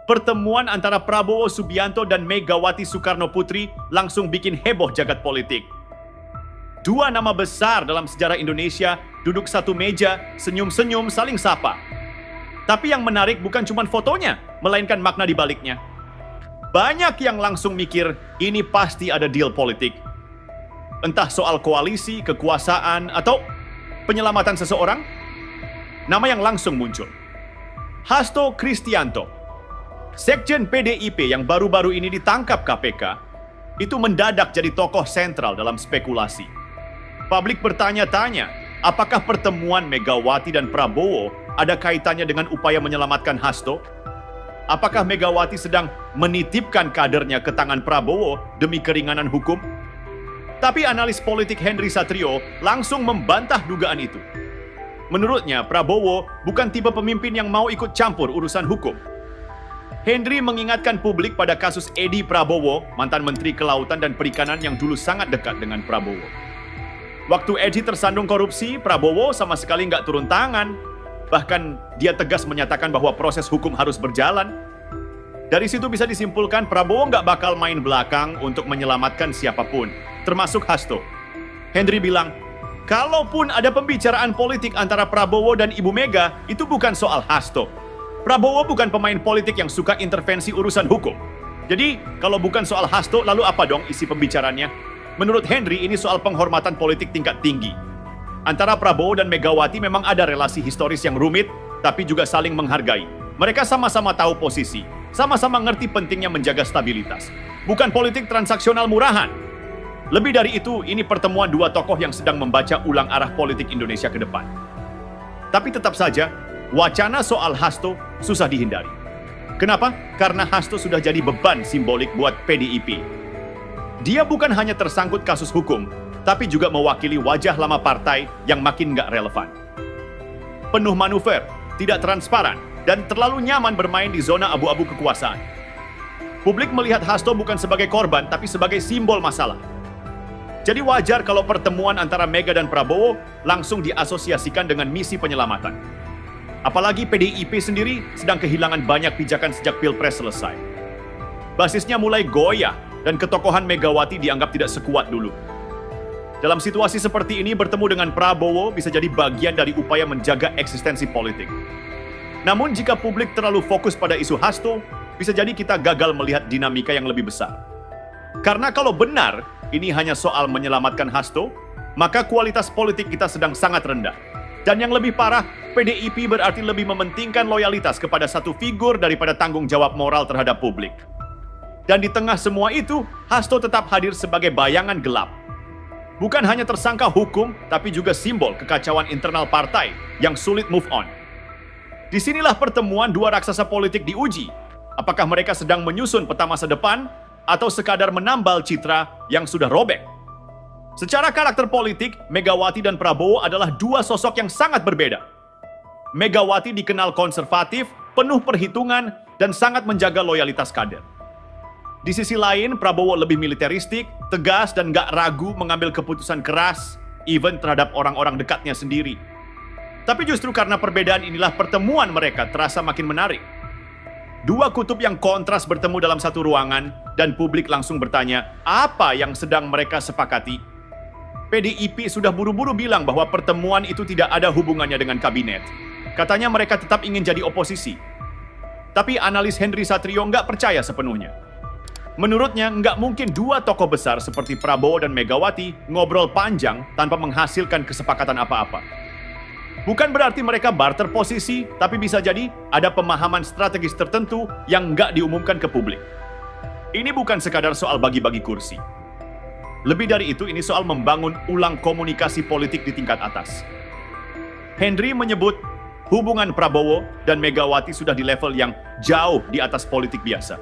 Pertemuan antara Prabowo Subianto dan Megawati Soekarno Putri langsung bikin heboh jagat politik. Dua nama besar dalam sejarah Indonesia duduk satu meja, senyum-senyum, saling sapa. Tapi yang menarik bukan cuma fotonya, melainkan makna di baliknya. Banyak yang langsung mikir, ini pasti ada deal politik. Entah soal koalisi, kekuasaan, atau penyelamatan seseorang. Nama yang langsung muncul. Hasto Kristianto, Sekjen PDIP yang baru-baru ini ditangkap KPK, itu mendadak jadi tokoh sentral dalam spekulasi. Publik bertanya-tanya, apakah pertemuan Megawati dan Prabowo ada kaitannya dengan upaya menyelamatkan Hasto? Apakah Megawati sedang menitipkan kadernya ke tangan Prabowo demi keringanan hukum? Tapi analis politik Henry Satrio langsung membantah dugaan itu. Menurutnya, Prabowo bukan tipe pemimpin yang mau ikut campur urusan hukum. Henry mengingatkan publik pada kasus Edi Prabowo, mantan Menteri Kelautan dan Perikanan yang dulu sangat dekat dengan Prabowo. Waktu Edi tersandung korupsi, Prabowo sama sekali nggak turun tangan. Bahkan dia tegas menyatakan bahwa proses hukum harus berjalan. Dari situ bisa disimpulkan Prabowo nggak bakal main belakang untuk menyelamatkan siapapun, termasuk Hasto. Henry bilang, kalaupun ada pembicaraan politik antara Prabowo dan Ibu Mega, itu bukan soal Hasto. Prabowo bukan pemain politik yang suka intervensi urusan hukum. Jadi, kalau bukan soal Hasto, lalu apa dong isi pembicaranya? Menurut Henry, ini soal penghormatan politik tingkat tinggi. Antara Prabowo dan Megawati memang ada relasi historis yang rumit, tapi juga saling menghargai. Mereka sama-sama tahu posisi, sama-sama ngerti pentingnya menjaga stabilitas. Bukan politik transaksional murahan. Lebih dari itu, ini pertemuan dua tokoh yang sedang membaca ulang arah politik Indonesia ke depan. Tapi tetap saja, wacana soal Hasto susah dihindari. Kenapa? Karena Hasto sudah jadi beban simbolik buat PDIP. Dia bukan hanya tersangkut kasus hukum, tapi juga mewakili wajah lama partai yang makin nggak relevan. Penuh manuver, tidak transparan, dan terlalu nyaman bermain di zona abu-abu kekuasaan. Publik melihat Hasto bukan sebagai korban, tapi sebagai simbol masalah. Jadi wajar kalau pertemuan antara Mega dan Prabowo langsung diasosiasikan dengan misi penyelamatan. Apalagi PDIP sendiri sedang kehilangan banyak pijakan sejak Pilpres selesai. Basisnya mulai goyah dan ketokohan Megawati dianggap tidak sekuat dulu. Dalam situasi seperti ini, bertemu dengan Prabowo bisa jadi bagian dari upaya menjaga eksistensi politik. Namun jika publik terlalu fokus pada isu Hasto, bisa jadi kita gagal melihat dinamika yang lebih besar. Karena kalau benar ini hanya soal menyelamatkan Hasto, maka kualitas politik kita sedang sangat rendah. Dan yang lebih parah, PDIP berarti lebih mementingkan loyalitas kepada satu figur daripada tanggung jawab moral terhadap publik. Dan di tengah semua itu, Hasto tetap hadir sebagai bayangan gelap. Bukan hanya tersangka hukum, tapi juga simbol kekacauan internal partai yang sulit move on. Disinilah pertemuan dua raksasa politik diuji. Apakah mereka sedang menyusun peta masa depan, atau sekadar menambal citra yang sudah robek? Secara karakter politik, Megawati dan Prabowo adalah dua sosok yang sangat berbeda. Megawati dikenal konservatif, penuh perhitungan, dan sangat menjaga loyalitas kader. Di sisi lain, Prabowo lebih militeristik, tegas, dan gak ragu mengambil keputusan keras, even terhadap orang-orang dekatnya sendiri. Tapi justru karena perbedaan inilah pertemuan mereka terasa makin menarik. Dua kutub yang kontras bertemu dalam satu ruangan, dan publik langsung bertanya, apa yang sedang mereka sepakati? PDIP sudah buru-buru bilang bahwa pertemuan itu tidak ada hubungannya dengan kabinet. Katanya mereka tetap ingin jadi oposisi. Tapi analis Henry Satrio nggak percaya sepenuhnya. Menurutnya, nggak mungkin dua tokoh besar seperti Prabowo dan Megawati ngobrol panjang tanpa menghasilkan kesepakatan apa-apa. Bukan berarti mereka barter posisi, tapi bisa jadi ada pemahaman strategis tertentu yang nggak diumumkan ke publik. Ini bukan sekadar soal bagi-bagi kursi. Lebih dari itu, ini soal membangun ulang komunikasi politik di tingkat atas. Henry menyebut hubungan Prabowo dan Megawati sudah di level yang jauh di atas politik biasa.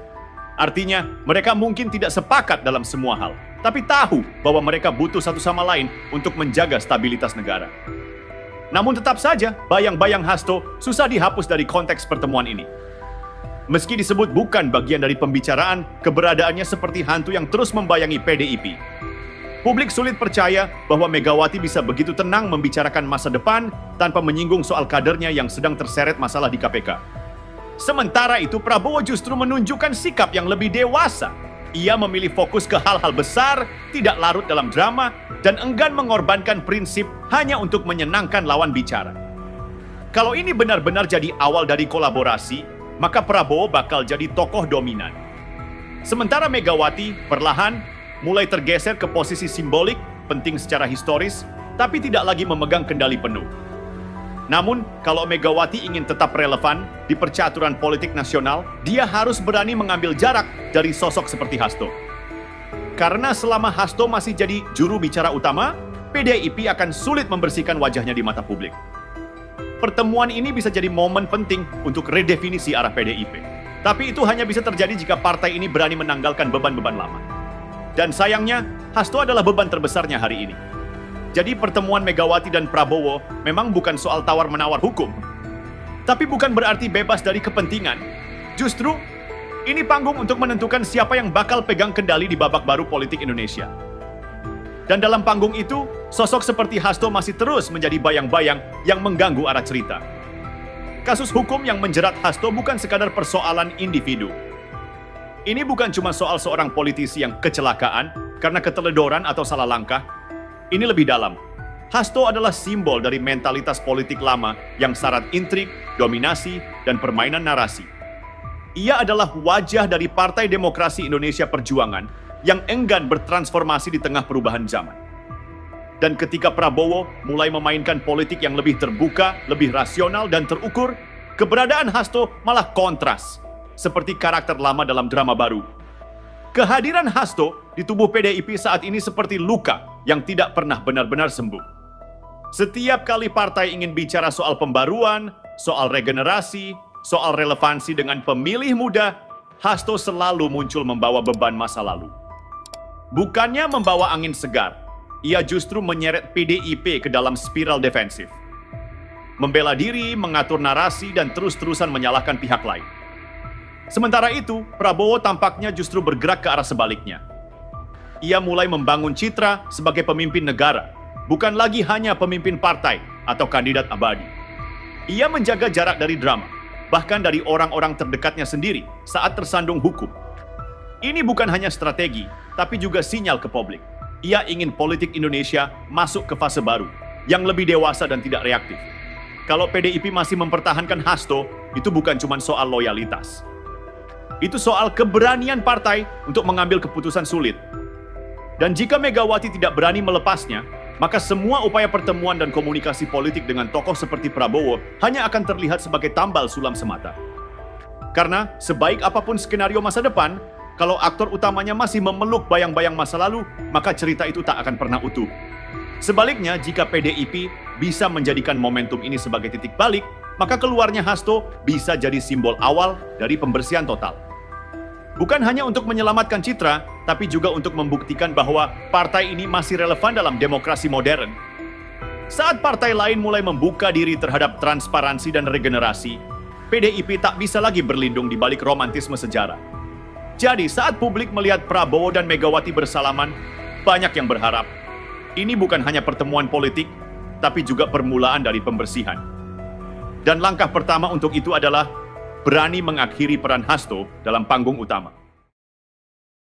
Artinya, mereka mungkin tidak sepakat dalam semua hal, tapi tahu bahwa mereka butuh satu sama lain untuk menjaga stabilitas negara. Namun tetap saja, bayang-bayang Hasto susah dihapus dari konteks pertemuan ini. Meski disebut bukan bagian dari pembicaraan, keberadaannya seperti hantu yang terus membayangi PDIP. Publik sulit percaya bahwa Megawati bisa begitu tenang membicarakan masa depan tanpa menyinggung soal kadernya yang sedang terseret masalah di KPK. Sementara itu, Prabowo justru menunjukkan sikap yang lebih dewasa. Ia memilih fokus ke hal-hal besar, tidak larut dalam drama, dan enggan mengorbankan prinsip hanya untuk menyenangkan lawan bicara. Kalau ini benar-benar jadi awal dari kolaborasi, maka Prabowo bakal jadi tokoh dominan. Sementara Megawati perlahan mulai tergeser ke posisi simbolik, penting secara historis, tapi tidak lagi memegang kendali penuh. Namun, kalau Megawati ingin tetap relevan di percaturan politik nasional, dia harus berani mengambil jarak dari sosok seperti Hasto. Karena selama Hasto masih jadi juru bicara utama, PDIP akan sulit membersihkan wajahnya di mata publik. Pertemuan ini bisa jadi momen penting untuk redefinisi arah PDIP. Tapi itu hanya bisa terjadi jika partai ini berani menanggalkan beban-beban lama. Dan sayangnya, Hasto adalah beban terbesarnya hari ini. Jadi pertemuan Megawati dan Prabowo memang bukan soal tawar-menawar hukum. Tapi bukan berarti bebas dari kepentingan. Justru, ini panggung untuk menentukan siapa yang bakal pegang kendali di babak baru politik Indonesia. Dan dalam panggung itu, sosok seperti Hasto masih terus menjadi bayang-bayang yang mengganggu arah cerita. Kasus hukum yang menjerat Hasto bukan sekadar persoalan individu. Ini bukan cuma soal seorang politisi yang kecelakaan karena keteledoran atau salah langkah. Ini lebih dalam. Hasto adalah simbol dari mentalitas politik lama yang syarat intrik, dominasi, dan permainan narasi. Ia adalah wajah dari Partai Demokrasi Indonesia Perjuangan yang enggan bertransformasi di tengah perubahan zaman. Dan ketika Prabowo mulai memainkan politik yang lebih terbuka, lebih rasional, dan terukur, keberadaan Hasto malah kontras, seperti karakter lama dalam drama baru. Kehadiran Hasto di tubuh PDIP saat ini seperti luka yang tidak pernah benar-benar sembuh. Setiap kali partai ingin bicara soal pembaruan, soal regenerasi, soal relevansi dengan pemilih muda, Hasto selalu muncul membawa beban masa lalu. Bukannya membawa angin segar, ia justru menyeret PDIP ke dalam spiral defensif. Membela diri, mengatur narasi, dan terus-terusan menyalahkan pihak lain. Sementara itu, Prabowo tampaknya justru bergerak ke arah sebaliknya. Ia mulai membangun citra sebagai pemimpin negara, bukan lagi hanya pemimpin partai atau kandidat abadi. Ia menjaga jarak dari drama, bahkan dari orang-orang terdekatnya sendiri saat tersandung hukum. Ini bukan hanya strategi, tapi juga sinyal ke publik. Ia ingin politik Indonesia masuk ke fase baru, yang lebih dewasa dan tidak reaktif. Kalau PDIP masih mempertahankan Hasto, itu bukan cuma soal loyalitas. Itu soal keberanian partai untuk mengambil keputusan sulit. Dan jika Megawati tidak berani melepasnya, maka semua upaya pertemuan dan komunikasi politik dengan tokoh seperti Prabowo hanya akan terlihat sebagai tambal sulam semata. Karena sebaik apapun skenario masa depan, kalau aktor utamanya masih memeluk bayang-bayang masa lalu, maka cerita itu tak akan pernah utuh. Sebaliknya, jika PDIP bisa menjadikan momentum ini sebagai titik balik, maka keluarnya Hasto bisa jadi simbol awal dari pembersihan total. Bukan hanya untuk menyelamatkan citra, tapi juga untuk membuktikan bahwa partai ini masih relevan dalam demokrasi modern. Saat partai lain mulai membuka diri terhadap transparansi dan regenerasi, PDIP tak bisa lagi berlindung di balik romantisme sejarah. Jadi saat publik melihat Prabowo dan Megawati bersalaman, banyak yang berharap ini bukan hanya pertemuan politik, tapi juga permulaan dari pembersihan. Dan langkah pertama untuk itu adalah berani mengakhiri peran Hasto dalam panggung utama.